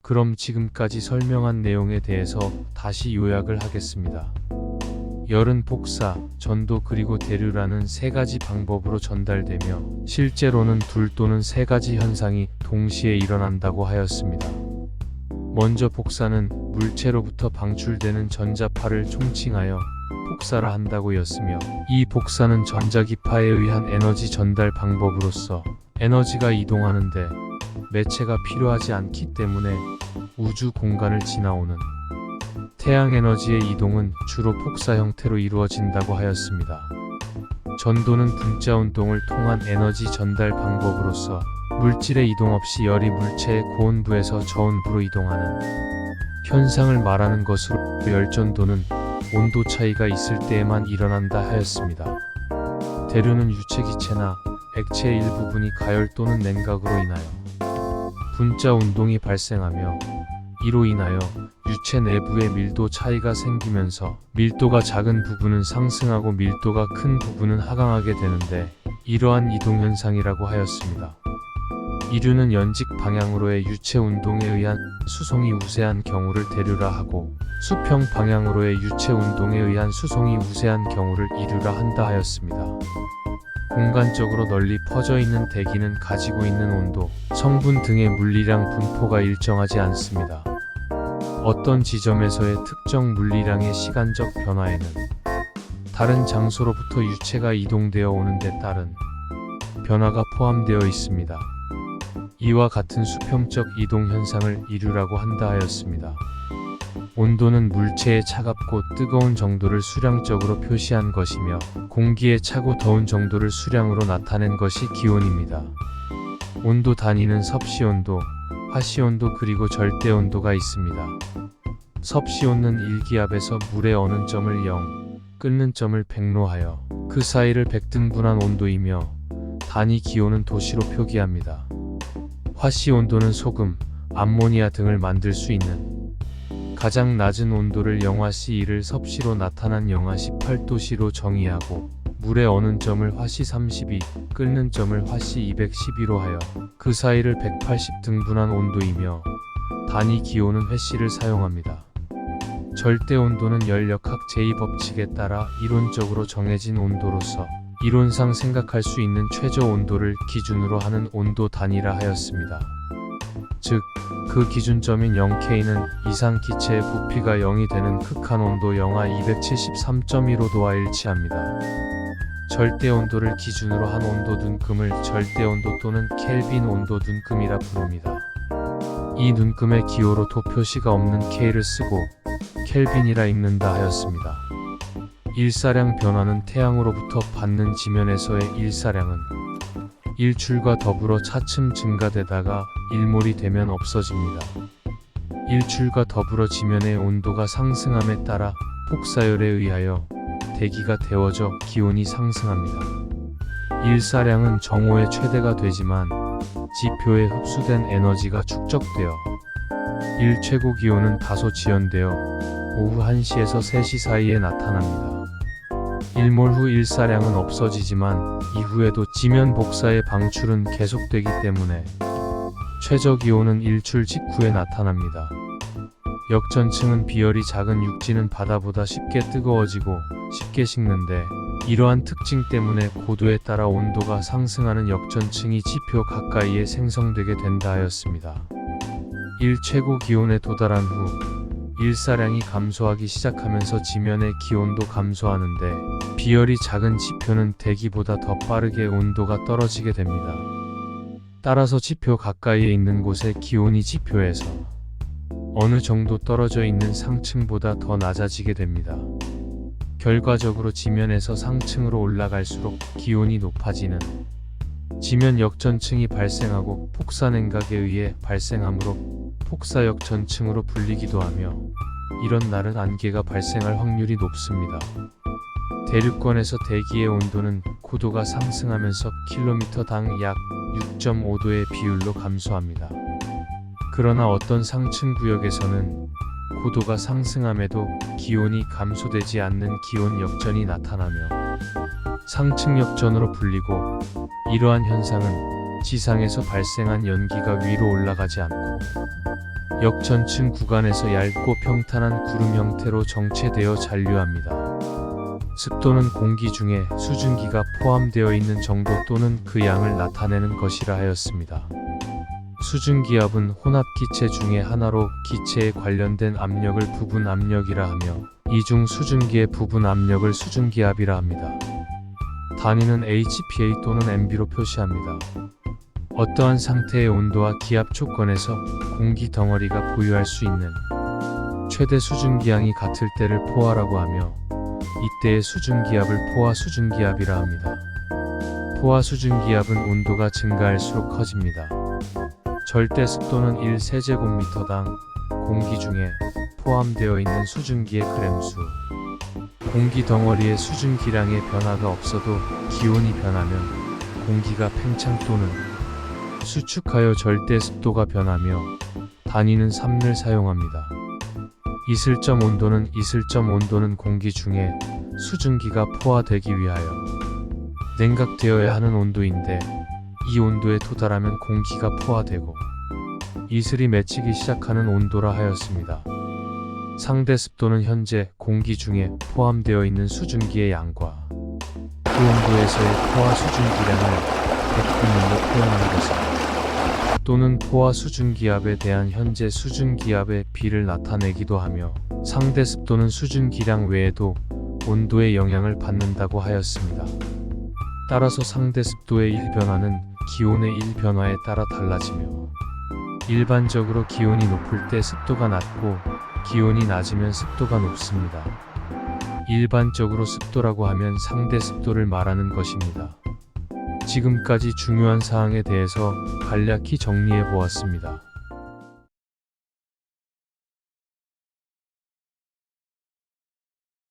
그럼 지금까지 설명한 내용에 대해서 다시 요약을 하겠습니다. 열은 복사, 전도 그리고 대류라는 세 가지 방법으로 전달되며 실제로는 둘 또는 세 가지 현상이 동시에 일어난다고 하였습니다. 먼저 복사는 물체로부터 방출되는 전자파를 총칭하여 복사라 한다고 였으며, 이 복사는 전자기파에 의한 에너지 전달 방법으로서 에너지가 이동하는데 매체가 필요하지 않기 때문에 우주 공간을 지나오는 태양 에너지의 이동은 주로 복사 형태로 이루어진다고 하였습니다. 전도는 분자 운동을 통한 에너지 전달 방법으로서 물질의 이동 없이 열이 물체의 고온부에서 저온부로 이동하는 현상을 말하는 것으로, 열전도는 온도 차이가 있을 때에만 일어난다 하였습니다. 대류는 유체 기체나 액체의 일부분이 가열 또는 냉각으로 인하여 분자 운동이 발생하며, 이로 인하여 유체 내부의 밀도 차이가 생기면서 밀도가 작은 부분은 상승하고 밀도가 큰 부분은 하강하게 되는데, 이러한 이동 현상이라고 하였습니다. 이류는 연직 방향으로의 유체 운동에 의한 수송이 우세한 경우를 대류라 하고, 수평 방향으로의 유체 운동에 의한 수송이 우세한 경우를 이류라 한다 하였습니다. 공간적으로 널리 퍼져 있는 대기는 가지고 있는 온도, 성분 등의 물리량 분포가 일정하지 않습니다. 어떤 지점에서의 특정 물리량의 시간적 변화에는 다른 장소로부터 유체가 이동되어 오는 데 따른 변화가 포함되어 있습니다. 이와 같은 수평적 이동 현상을 이류라고 한다 하였습니다. 온도는 물체의 차갑고 뜨거운 정도를 수량적으로 표시한 것이며, 공기의 차고 더운 정도를 수량으로 나타낸 것이 기온입니다. 온도 단위는 섭씨온도, 화씨온도 그리고 절대온도가 있습니다. 섭씨온은 1기압에서 물의 어는 점을 0, 끓는 점을 100로 하여 그 사이를 100등분한 온도이며, 단위 기온은 도시로 표기합니다. 화씨온도는 소금, 암모니아 등을 만들 수 있는 가장 낮은 온도를 영하씨 1을 섭씨로 나타난 영하 18도씨로 정의하고, 물의 어는 점을 화씨 32, 끓는 점을 화씨 212로 하여 그 사이를 180등분한 온도이며, 단위 기온은 회씨를 사용합니다. 절대온도는 열역학 제2법칙에 따라 이론적으로 정해진 온도로서 이론상 생각할 수 있는 최저 온도를 기준으로 하는 온도 단위라 하였습니다. 즉, 그 기준점인 0K는 이상 기체의 부피가 0이 되는 극한 온도 영하 273.15도와 일치합니다. 절대 온도를 기준으로 한 온도 눈금을 절대온도 또는 켈빈 온도 눈금이라 부릅니다. 이 눈금의 기호로 도 표시가 없는 K를 쓰고 켈빈이라 읽는다 하였습니다. 일사량 변화는 태양으로부터 받는 지면에서의 일사량은 일출과 더불어 차츰 증가되다가 일몰이 되면 없어집니다. 일출과 더불어 지면의 온도가 상승함에 따라 폭사열에 의하여 대기가 데워져 기온이 상승합니다. 일사량은 정오의 최대가 되지만 지표에 흡수된 에너지가 축적되어 일 최고 기온은 다소 지연되어 오후 1시에서 3시 사이에 나타납니다. 일몰 후 일사량은 없어지지만 이후에도 지면 복사의 방출은 계속되기 때문에 최저 기온은 일출 직후에 나타납니다. 역전층은 비열이 작은 육지는 바다보다 쉽게 뜨거워지고 쉽게 식는데, 이러한 특징 때문에 고도에 따라 온도가 상승하는 역전층이 지표 가까이에 생성되게 된다 하였습니다. 일 최고 기온에 도달한 후 일사량이 감소하기 시작하면서 지면의 기온도 감소하는데, 비열이 작은 지표는 대기보다 더 빠르게 온도가 떨어지게 됩니다. 따라서 지표 가까이에 있는 곳의 기온이 지표에서 어느 정도 떨어져 있는 상층보다 더 낮아지게 됩니다. 결과적으로 지면에서 상층으로 올라갈수록 기온이 높아지는 지면 역전층이 발생하고 폭사냉각에 의해 발생하므로 폭사역전층으로 불리기도 하며, 이런 날은 안개가 발생할 확률이 높습니다. 대륙권에서 대기의 온도는 고도가 상승하면서 킬로미터당 약 6.5도의 비율로 감소합니다. 그러나 어떤 상층 구역에서는 고도가 상승함에도 기온이 감소되지 않는 기온 역전이 나타나며 상층 역전으로 불리고, 이러한 현상은 지상에서 발생한 연기가 위로 올라가지 않고 역전층 구간에서 얇고 평탄한 구름 형태로 정체되어 잔류합니다. 습도는 공기 중에 수증기가 포함되어 있는 정도 또는 그 양을 나타내는 것이라 하였습니다. 수증기압은 혼합기체 중의 하나로 기체에 관련된 압력을 부분 압력이라 하며 이중 수증기의 부분 압력을 수증기압이라 합니다. 단위는 HPA 또는 MB로 표시합니다. 어떠한 상태의 온도와 기압 조건에서 공기 덩어리가 보유할 수 있는 최대 수증기량이 같을 때를 포화라고 하며 이때의 수증기압을 포화 수증기압이라 합니다. 포화 수증기압은 온도가 증가할수록 커집니다. 절대 습도는 1세제곱미터당 공기 중에 포함되어 있는 수증기의 그램수. 공기 덩어리의 수증기량의 변화가 없어도 기온이 변하면 공기가 팽창 또는 수축하여 절대 습도가 변하며 단위는 3를 사용합니다. 이슬점 온도는 공기 중에 수증기가 포화되기 위하여 냉각되어야 하는 온도인데 이 온도에 도달하면 공기가 포화되고 이슬이 맺히기 시작하는 온도라 하였습니다. 상대 습도는 현재 공기 중에 포함되어 있는 수증기의 양과 그 온도에서의 포화 수증기량을 100분율로 표현하는 것입니다. 또는 포화 수증기압에 대한 현재 수증기압의 비를 나타내기도 하며 상대 습도는 수증기량 외에도 온도의 영향을 받는다고 하였습니다. 따라서 상대 습도의 1변화는 기온의 1변화에 따라 달라지며 일반적으로 기온이 높을 때 습도가 낮고 기온이 낮으면 습도가 높습니다. 일반적으로 습도라고 하면 상대 습도를 말하는 것입니다. 지금까지 중요한 사항에 대해서 간략히 정리해 보았습니다.